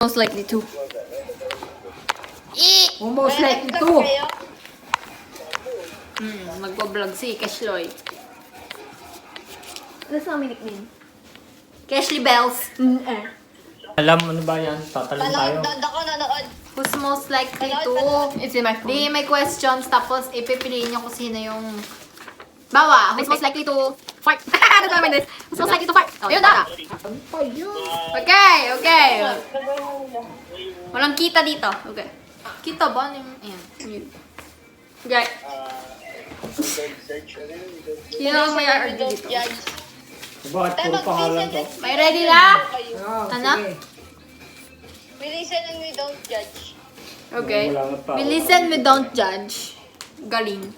Most likely to. Almost like ito. Magbablog si Cashloy. That's not my nickname. Cashley Bells. Alam ano ba yan? Tatalon tayo. Nanood ako, nanood. Who's most likely to? It's in my phone. Di, may questions, tapos ipipiliin nyo kung sino yung... Bawa, who's most likely to fart? Ano naman this? Who's most likely to fart? Oh, yun na. Ano pa yun? Okay, okay. Walang kita dito. Okay. Kita ba? Ano yung... Ayan. Yun. Okay. Sino ang may RD dito? Bakit puro pangalan to? May ready na? Oh, Ano? sige. We listen and we don't judge. Okay. Wala na pa. We listen, we don't judge. Galing.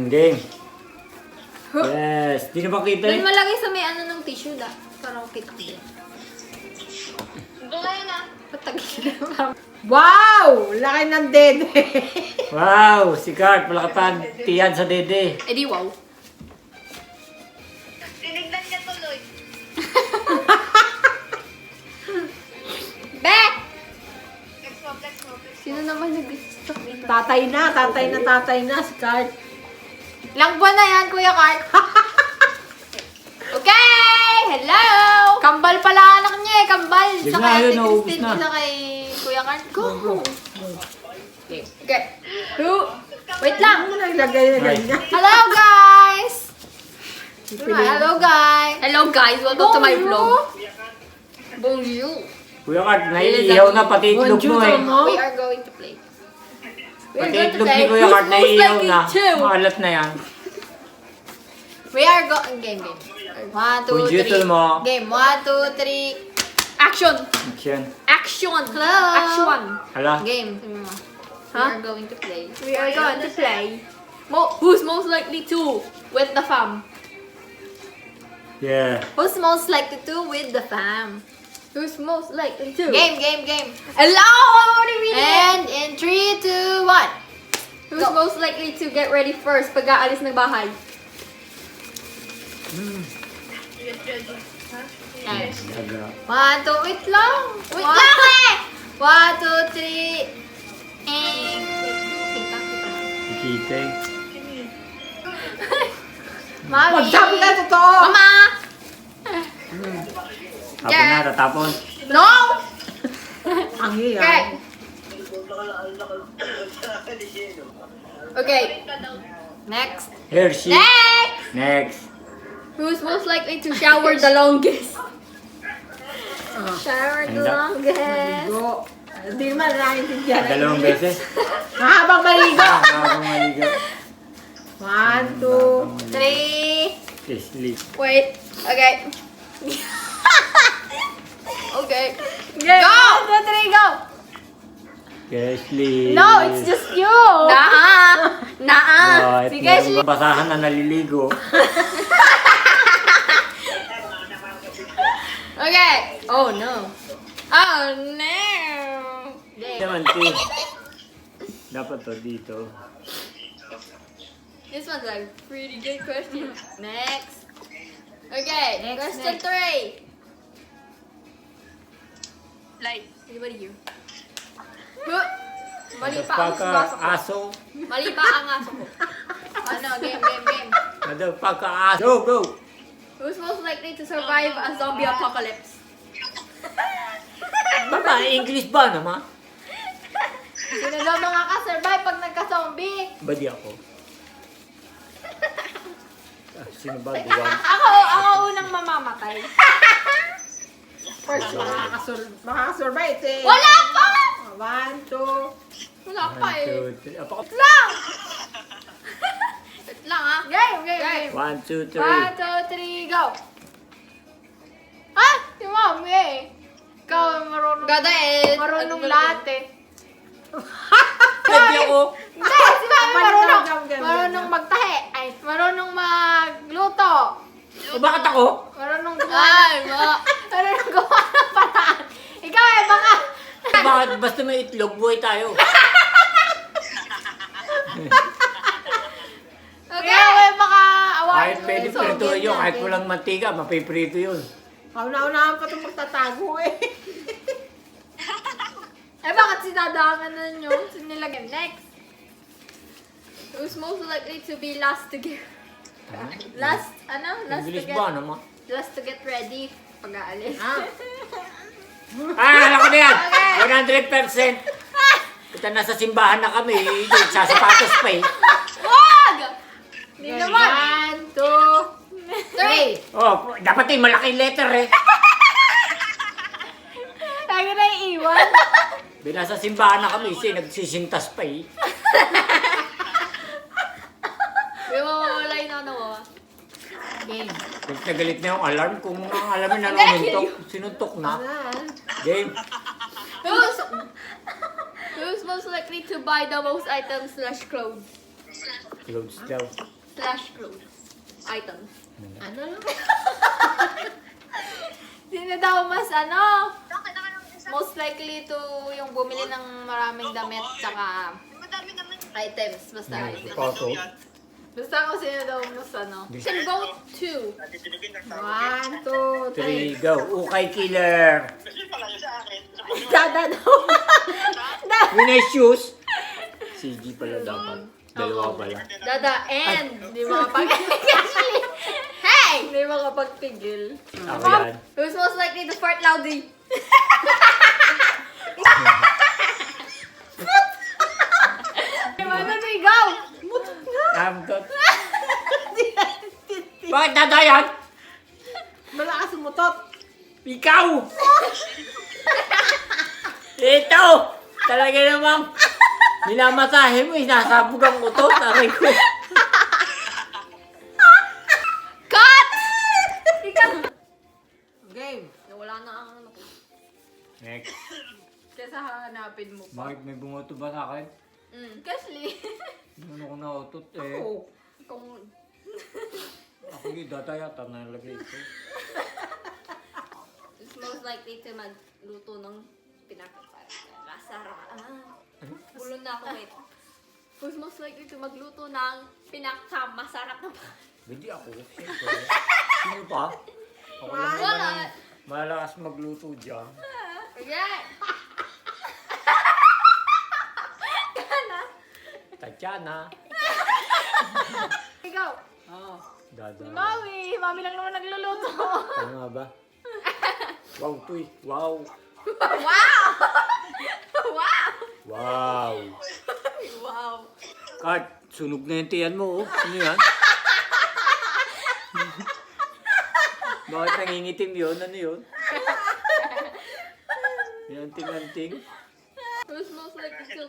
Game. Yes. Di na ba kita Doon eh? malagay sa may ano ng tissue da. Para kita ko. Doon ngayon na. Patagil na. Wow! Laki ng dede. Wow! Si Kurt. Wala ka pa tiyan sa dede. Eh di wow. Tinignan niya tuloy. Be! Flex mo, flex mo, flex mo. Sino naman nag-stock dito? Tatay na si Cart. Ilang buwan na yan, Kuya Kart? Okay! Hello! Kambal pala anak niya eh. Kambal. Sige Sa na, kay yun, Ate naubos Christine, na. isa kay Kuya Kart. Go! Okay. Okay. Who? Wait lang. Ano naglagay na ganyan? Hello, guys! Hello, guys! Hello, guys! Welcome to my vlog. Bonjour! Kuya Kurt, naiihaw na pati itlog mo eh. We are going to play. Pati itlog ni Kuya Kurt, naiihaw na. Maalat na yan. We are going... Game. 1, 2, Pujito 3. mo. Game. 1, 2, 3. Action! Yan. Action! Hello! Action! Hala. Game. We are going to play. We are going to play. Who's most likely to with the fam? Yeah. Who's most likely to with the fam? Who's most likely to? Game. Hello! I'm already reading And in 3, 2, 1. Who's most likely to get ready first pag aalis ng bahay? Yes. Daga. 1, 2, wait lang! Wait lang eh! 1, 2, 3. Kita. Ikita eh. Mami! Magsabi ka totoo! Mama! Tapon na, tatapon. No! Ang Okay. hiyan. Okay. Next. Here, she. Next! Next. Who's most likely to shower the longest? Shower the Handa. longest. Go. Hindi naman naiintindihan. Dalawang beses. Mahabang maligo. Habang maligo. 1, 2. 3. Sleep. Wait. Okay. Okay. Game. Go! 1, 2, 3, go! Sleep. No, it's just you. Naa! Sige, Sige, basahan na naliligo. Okay. Oh, no. Oh, no. Naman, Tim. Dapat to dito. This one's a pretty good question. Next. Okay, Next, question 3. Light. Anybody here? Huh? Mali pa ang Pagka aso ko. aso. Mali pa ang aso ko. Ano, game. Pagka aso. Go. Who's most likely to survive a zombie apocalypse? Baba, English ba naman? Sino daw makaka-survive pag nagka-zombie? Ba di ako? Sino ba? Duwan? Ako unang mamamatay. First, makakasurvive eh. Wala pa! 1, 2. Wala pa eh. 1, 2, 3. Apa Wait lang! Wait lang ah. Game. 1, 2, 1, 3. 2, 3, go! Ah! Si Mami eh. Ikaw marunong. Gada eh. Marunong lahat eh. Pwede ako. Hindi, si Mami marunong. Gam. Marunong magtahe. Ay, marunong magluto. O bakit ako? Marunong gumawa. Marunong gumawa ng paraan. Ikaw eh, baka... Bakit basta may itlog, buhay tayo. Okay, okay, baka awayin Kahit mo pwede yung sogen prituhin yun, kahit natin. walang mantika, mapiprito yun. Kauna-unahan pa itong magtatago eh. Eh, bakit sinadakan na nyo? Sinilagyan. Next. Who's most likely to be last to get... Last English to get... ba naman? Last to get ready. Pag-aalis. Ah. Alam ko na yan! Okay. 100%! Kita nasa simbahan na kami, sasapatos pa eh. Wag! Hindi Okay, naman. 1, 2, 3. Oh, dapat eh, malaking letter eh. Tayo na iiwan. Nasa simbahan na kami, nagsisintas pa eh. May mawawala yung nanawa. Game. Galit na galit na yung alarm. Kung ang alamin na nanuntok, sinuntok na. Game. Who's most likely to buy the most items / clothes? Clothes daw. / clothes. Items. Ano lang? Sino daw mas most likely to yung bumili ng maraming damit tsaka Madami naman. items. Basta items. Photo. Basta kung sino daw mas Can vote 2. 1, 2, 3. 3, go. Ukay killer. Dada daw. Vinicius. CG pala dapat. Dalawa pala. Dada and hindi Hey! Hindi makapagpigil. Ako yan. Who's most likely to fart loudly? Ano ikaw? Amdot. Bakit dadayan? Malakas umutot. Ikaw! Ito! Talaga namang minamasahe mo, sinasabog ang utot. Aray ko. Cut! Ikaw! Game. Nawala na ang ko. Next. Kesa hahanapin mo pa. Bakit may bumoto ba sa akin? Cashley. Ano ko na utot eh. Oh. Kung... Ako yung dadayata na nalagay ito. Is most likely to magluto ng pinakaparang masarap. Bulon na ako, wait. Who's most likely to magluto ng pinakamasarap na Hindi ako. Siyempre. Sino pa? Ako lang Wala. naman ang malakas magluto dyan. Okay. Tatiana. Ikaw. Oh. Dada. Mami. Mami lang naman nagluluto. Ano nga ba? Wow, tuy. Wow. Wow! Wow! Wow. Wow. Kat, sunog na yung tiyan mo, oh. Ano yan? Bakit nangingitim yun? Ano yun? Yanting-anting. Who's most likely to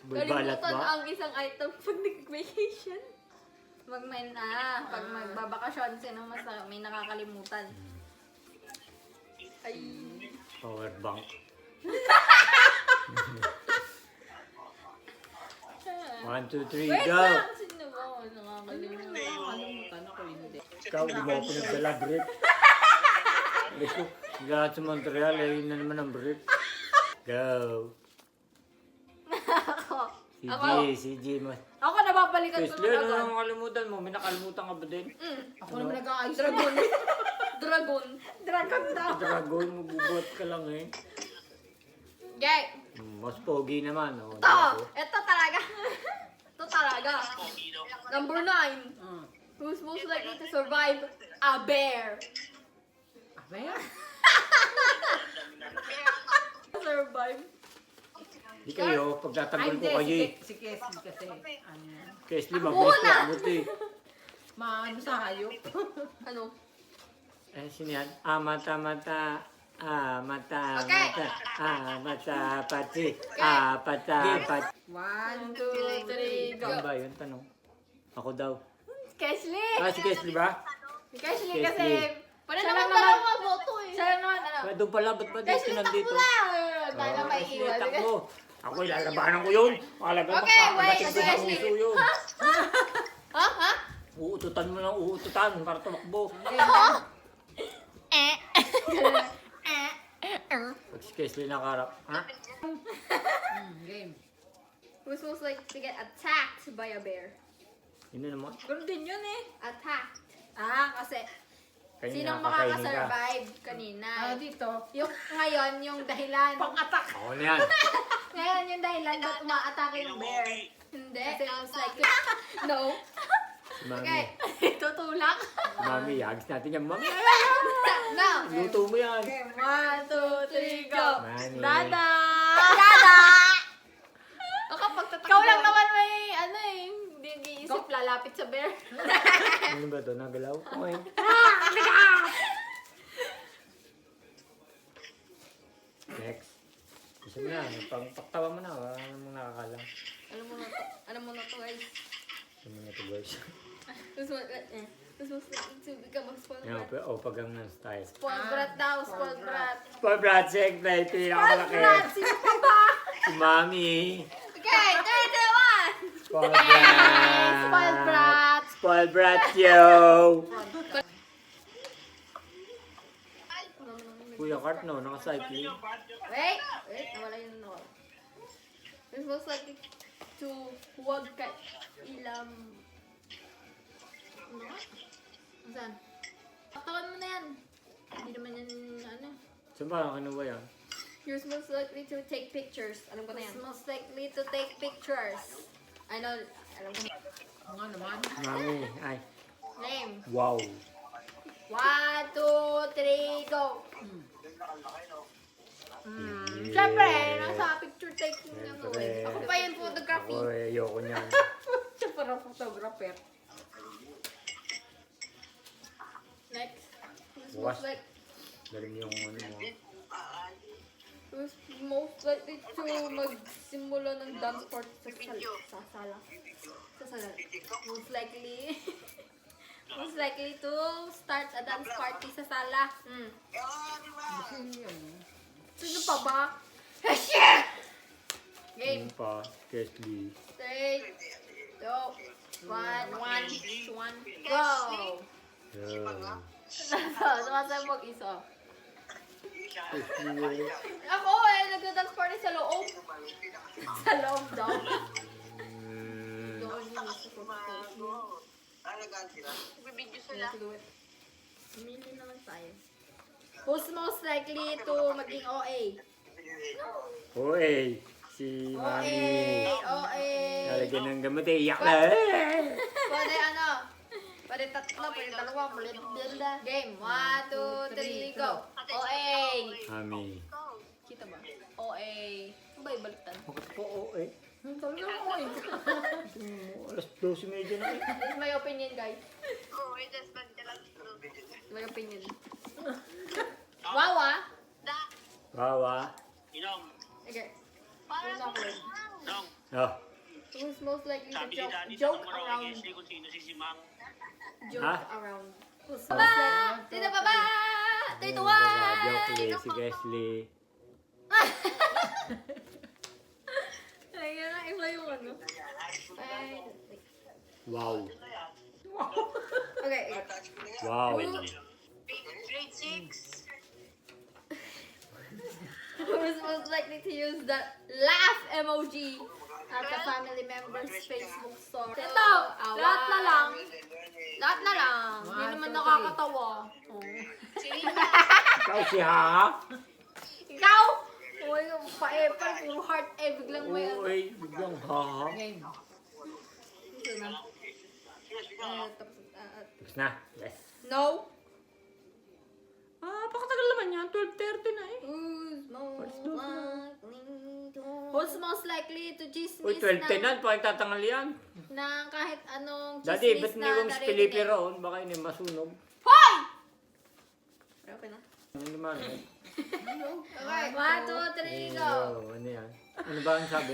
May balat kalimutan ba? ang isang item pag nag-vacation? Pag magbabakasyon, sino mas may nakakalimutan? Ay. Power bank. One, two, three, Wait go! lang! Sino ba ako nakakalimutan? Nakakalimutan ako hindi. Ikaw, di mo ako pinagdala brief. Gusto, lahat sa Montreal, eh, yun na naman ang brief. Go! Ako. CG, mas. Ako nababalikan ko Wesley, na ano agad. nang kalimutan mo? May nakalimutan ka ba din? Ako naman nag-aayos. Dragon. Dragon. Dragon daw. Dragon, magugot ka lang eh. Okay. Mas pogi naman. Oh, Ito. Ito talaga. Ito talaga. Number 9. Who's most likely to survive a bear? Abay. Survive. Di kayo, pagtatanggol ko kayo eh. Si Keslie kasi. Ano yan? Kesley, Ako mabilis muna. ka buti. Maano sa hayop. Ano? Eh, sino yan? Ah, mata. Ah, mata, Okay. mata. Ah, mata, pati. Ah, pata, pati. 1, 2, 3, go. Ano ba yun? Tanong. Ako daw. Kesley! Ah, si Kesley ba? Si Kesley Kesley. kasi... Pwede siya naman lang pala maboto eh. Siya lang naman, ano? Ba, doon pala, ba't ba Kesley, dito takbo nandito? na! Tayo na may Kesley, iwan. takbo. Ako, ilalabanan ko yun. Alaga, Okay, wait, makakabating ko sige, sa sige. puso yun. Ha? Ha? Uututan mo lang, uututan para tumakbo. Pag si Kesley nakarap. Ha? game. Who's most likely to get attacked by a bear? Yun na naman. Ganun din yun eh. Attacked. Kasi, Kanina Sinong kakainin ka. makakasurvive kanina? dito, Yung ngayon, yung dahilan. pang-attack. Ako na yan. Ngayon, yung dahilan ba't umaatake yung bear? Hindi. Kasi most likely. No. Si Mami. Okay. Tutulak. Si Mami, hagis natin yan. Mami, No. luto mo yan. 1, 2, 3, go. Mami. Dada! Dada! O kapag tatakbo. Ikaw lang naman may Hindi nag-iisip, lalapit sa bear. Ano ba ito? Nagalaw? Okay. Next. Gusto mo na. Pagtawa mo na. Wala namang nakakalang. Alam mo na to guys. Gusto mo na ito guys. Who's most likely to become a spoiled Yan, brat? o pag ng style. Spoiled brat daw, spoiled brat. Spoiled brat, siyempre. Ito yung Spoiled pinakamalaki. brat! Sino pa ba? Si Mami. Okay, 3, 2, 1! Spoiled brat. Spoiled brat! Spoiled brat, yo. Kuya Kart, no? Naka-cycling. Wait! Nawala yun nawala. Who's most likely to huwag ka ilam... Ano? Saan? Taktawan mo na yan. Hindi naman yan, ano. Saan ba? Kinuha yan? Who's most likely to take pictures? Alam ko na yan. Who's most likely to take pictures? I know, alam ko na. Nga naman. Mami. Ay. Name. Wow. 1, 2, 3, go! Siyempre, nasa picture taking lang ako eh. Ako pa yung photography. Ako, ayoko niyan. Siya parang photographer. Next. Who's Bukas. most like Galing yung ano mo. Who's most likely to magsimula ng dance party sa sala? Sa sala. Most likely most likely to start a dance party sa sala. Sino pa ba? Game. Ano pa? Kesley. 3, 2, 1, 1, go! Yan. Sumasabog isa. Kesley. Ako nag-dance party sa loob. Sa loob daw. Doon yung gusto ko. Bibidyo sila. Let's do it. Pumili naman tayo. Who's most likely to maging OA? Oy. Si OA! Mami. OA! Nalagyan ng gamot eh. Iyak na. Pwede ano? Pwede tatlo, pwede dalawa, pwede bilda. Game. 1, 2, 3, go! OA! Mami. Kita ba? OA. Ano ba ibaliktad? Bakit po eh? Talaga ako eh. Alas 12:30 na eh. This is my opinion, guys. Oo, oh, just bad ka lang. My opinion. Wow, ah! Wawa. Okay. Para Who's not good? Oh. Who's most likely to Sabi ni Danny, joke tanong mo raw around? kay Kesley kung sino si Simang. Joke Ha? around. Who's most likely? Tita Baba! Tita Juan! Joke si Kesley. Ay, na iba yung ano. Ay, Wow. okay. Wow. grade 6. Who's most likely to use the laugh emoji at the family member's Facebook story? Ito! Lahat na lang. Lahat na lang. Hindi naman nakakatawa. Ikaw si Ha? Ikaw! Uy, pa-epal, puro heart biglang may ano. Uy, biglang Ha. Game. Ito na. Tapos na. Yes. No! Pakatagal naman yan. 12:30 na eh. Who's most likely to chismis Uy, 12:10 na. Pakitatangal yan. na kahit anong Dati, chismis ba't hindi na ko mas Pilipi narinig? roon? Baka hindi masunog. Hoy! Okay na. Ano naman eh? Okay. 1, 2, 3, go! Ano yan? Ano ba ang sabi?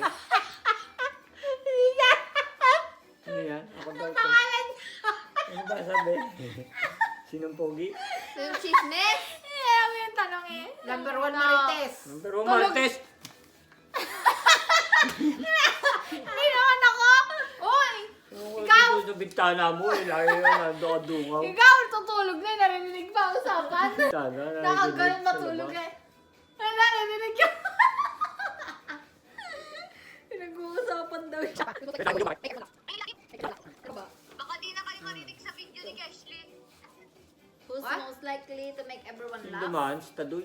Ano yan? Ako daw ito. Ano ba ang sabi? Sinong pogi? Yung chismis? Alam mo yung tanong eh. Number 1 Marites. Number 1 Martes. Hindi naman ako! Uy! Ikaw! Ito sa bintana mo eh. Lagi yun nandungaw. Ikaw, tutulog na, narinig pa ang usapan. Bintana, Nakaganon sa matulog labas. eh. Narinig ka. Nag-uusapan daw siya. Ano ba? Baka di na kayo marinig sa video ni Ashley. Who's What? most likely to make everyone Hindi laugh? man, sa tadoy.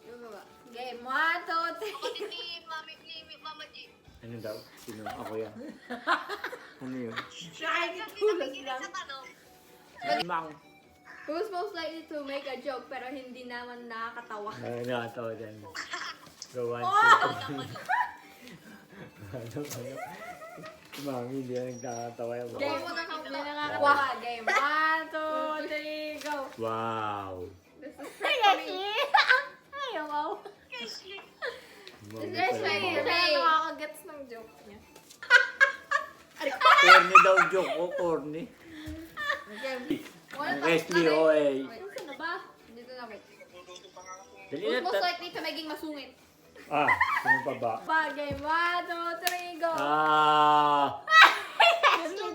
Ano ba? Game 1, 2, 3. Kapatid ni Mama G. Ano daw? Sino? Ako yan. Ano yun? Nakikitulas Nakikinig lang. sa tanong. Mang. Who's most likely to make a joke pero hindi naman nakakatawa? Ay, nakatawa dyan. Go on. Ano? Mami, hindi yan nagkakatawa yan. Game 1 na hindi nakakatawa. Game 1, 2, 3, go. Wow. This is funny. Ayaw, wow. Ashley. This is funny. Hindi nakakagets ng joke niya. Corny daw joke ko, corny. Wala Ang pa- Wesley, okay. oy. Wait, saan na ba? Dito na, wait. Dali Who's na. most likely to maging masungit? Ah, sino pa ba? Ba, game 1, 2, 3, go.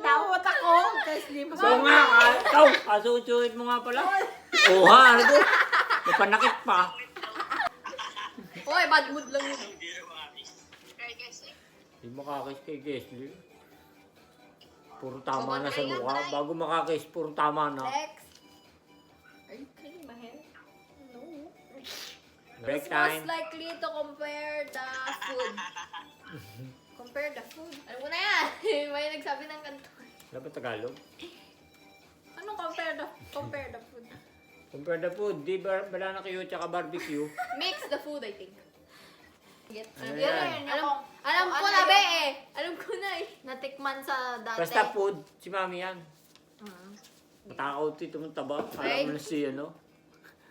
Dawat ako. Guys, di mo Oo nga, ikaw, kasusuit mo nga pala. Oo ha, ano ko? May panakit pa. Oy, bad mood lang yun. Kaya Ashley. Hindi makakis kay Wesley. Puro tama na sa mukha. Bago makakis, puro tama na. Next. Are you cleaning my hair? No. Break Who's time. most likely to compare the food? Compare the food? Ano mo na yan? May nagsabi ng ganito. Dapat Tagalog. Anong compare the food? Compare the food, di ba banana Q tsaka barbecue? Mix the food, I think. Get, Ano yan? alam ko na be eh. Alam ko na eh. Natikman sa dati. Basta food, si mami yan. Matakaw dito mong taba. Right. Alam mo na si ano.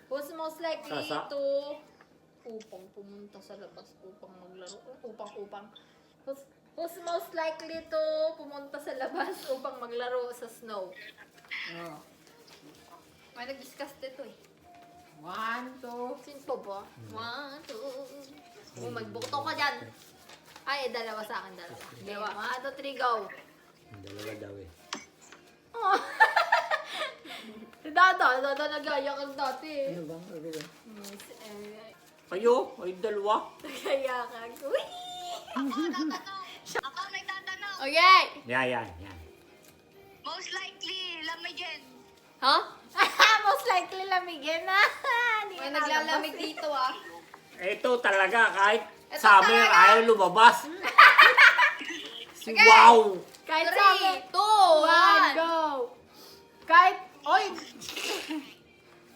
Who's most likely Sasa. to upang pumunta sa labas upang maglaro? Upang. Who's most likely to pumunta sa labas upang maglaro sa snow? Oh. May nag-discuss dito eh. 1, 2. Sino pa ba? 1, 2. Magbukto ka dyan. Ay, dalawa sa akin, dalawa. Dalawa. 1, 2, 3, go. Dalawa daw eh. Oh. Dada nag-ayak ang dati eh. Ano ba? Ano ba? Miss, Kayo? Ay, dalawa. nag-ayak ang... Uy! Ako may tatanong. Okay! Yan. Most likely, lamigin. Huh? Most likely lamigin na. May naglalamig dito ah. Ito talaga, kahit Ito summer, talaga. ayaw lumabas. Wow! Kahit 3, 2, 1, go. Kahit, oy.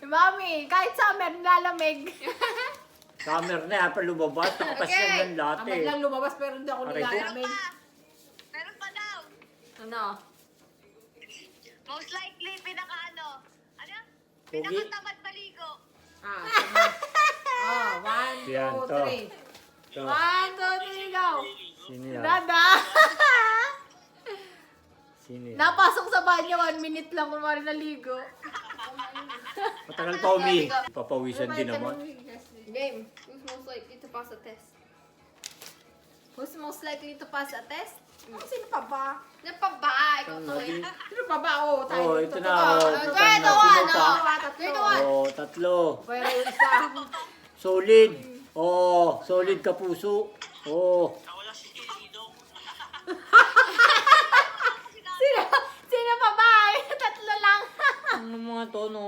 Mami, kahit summer lalamig. Summer na, pa lumabas. Nakapasyan Okay. ng lahat Amat eh. lang lumabas pero hindi ako Aray ko. nilalamig. Meron pa daw. Ano? Most likely, pinaka-ano? Ano? Pogi? Pinaka-tamad maligo. Oh, 1, Yan, 2, to. 3. Ito, 1, 2, 3, go. sino yan? Dada. Sino yan? Napasok sa banyo, 1 minute lang kung mali naligo. Matagal pa umi. Papawisan din naman. Game. Who's most likely to pass a test? Who's most likely to pass a test? Sino pa ba? Ano pa ba? Ikaw to eh. Sino pa ba? Oh, tayo. Oh, ito na. Oh, ito Kaya na. ito, Sino ano? pa? Ito, ano? Oh, tatlo. Pero yung isa. Solid. Oh, solid ka puso. Oh, Sino pa ba? Tatlo lang. ano mga to, no?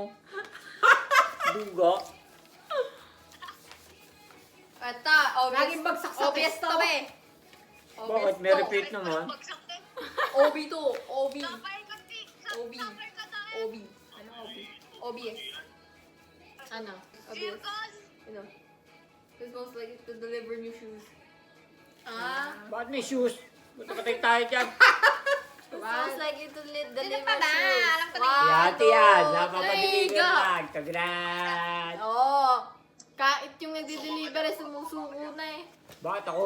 Duga. Ito, obvious. Laging bagsak sa obvious testo. to be. Bakit may repeat naman? Bagsak din. OB to. OB. Sabay ka, Tik. OB. Sabay ka tayo. OB. Ano OB? OBS. Ano? OBS. Circus. Ano? Who's most likely to deliver new shoes? Ah? Bakit may shoes? Ba't nakatay tayo dyan? Who's most likely to deliver pa ba? shoes? Alam ko na One, Yati two, yan. three, Napapadeliver go! lang. Congrats. Oo. Kahit yung nagdi-deliver eh, sumusuko na eh. Bakit ako?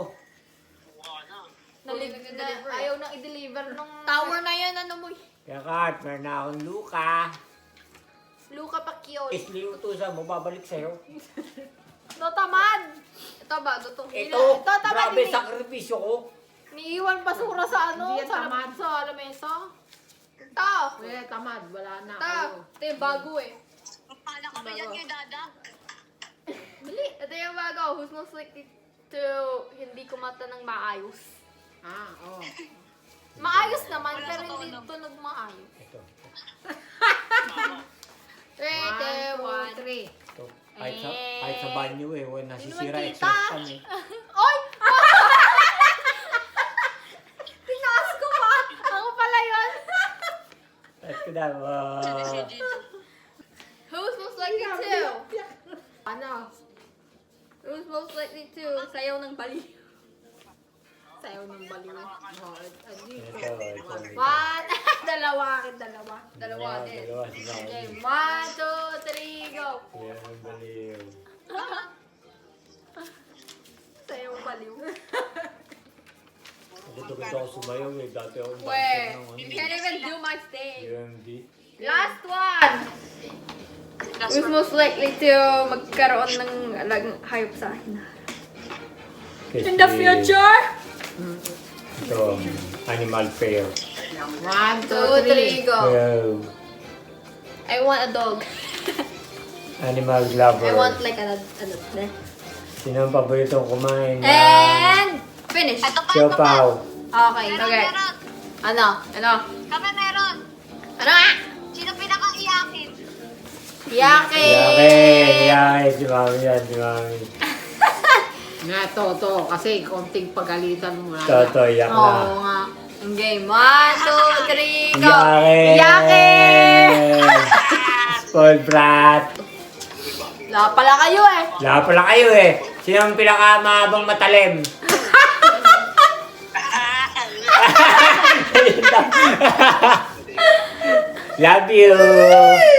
Ayaw nang i-deliver nung tower na yan, ano mo eh. Kaya Kart, meron na akong luka. Luka Pacquiao. Isliutusan mo, babalik sa'yo. No, tamad. Ito ba? Ito. Ito, tamad grabe din eh. sakripisyo ko. Niiwan basura sa ano? Hindi yan Sa tamad. sa lamesa. Ito. Eh, tamad. Wala na. Ito. Ito yung bago eh. Paano kami yan kay Dada? Bili. Ito yung bago. Who's most likely to hindi kumata ng maayos? Oo. Maayos naman, pero hindi tunog maayos. Ito. 3, 2, 1. 3. Ito. Kahit sa banyo eh. When nasisira, Hindi naman kita. exhaust fan eh. Oy! Tinaas ko pa! Ako pala yun! At ko na. Who's most likely to? Ano? Who's most likely to? Sayaw ng bali. Sayaw ng baliw. Oh, dito. Ito. One. Dalawa. Dalawa. Dalawa din. Dalawa si Mami. Okay, 1, 2, 3, go! Yan ang baliw. Sayaw baliw. Gusto ako sumayaw eh. Dati ako Where? dancer ng You can't even do my stage. UMD. Last one! Who's most likely to magkaroon ng hayop sa hinaharap? In the future? Ito, animal fair. 1, 2, 3, 2, 3. go! Wow. I want a dog. Animal lover. I want like a Sino ang paboritong kumain ng And finish. Ito pa, ito pa. siopaw? Okay, Meron, okay. meron. Ano? Ano? Kami meron. Ano nga? Sino pinaka-iyakin? Yaki! Yake! Si Mami yan, si Mami. Nga, to. Kasi konting pagalitan mo na. Toto, yak Oo na. nga. Ang game. 1, 2, 3, go! Yake! Yaki! Spoiled brat. Wala pala kayo eh. Wala pala kayo eh. Sino ang pinakamahabang matalim? Love you!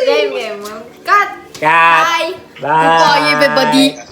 Game. Cut! Cut! Bye! Bye! Goodbye, everybody!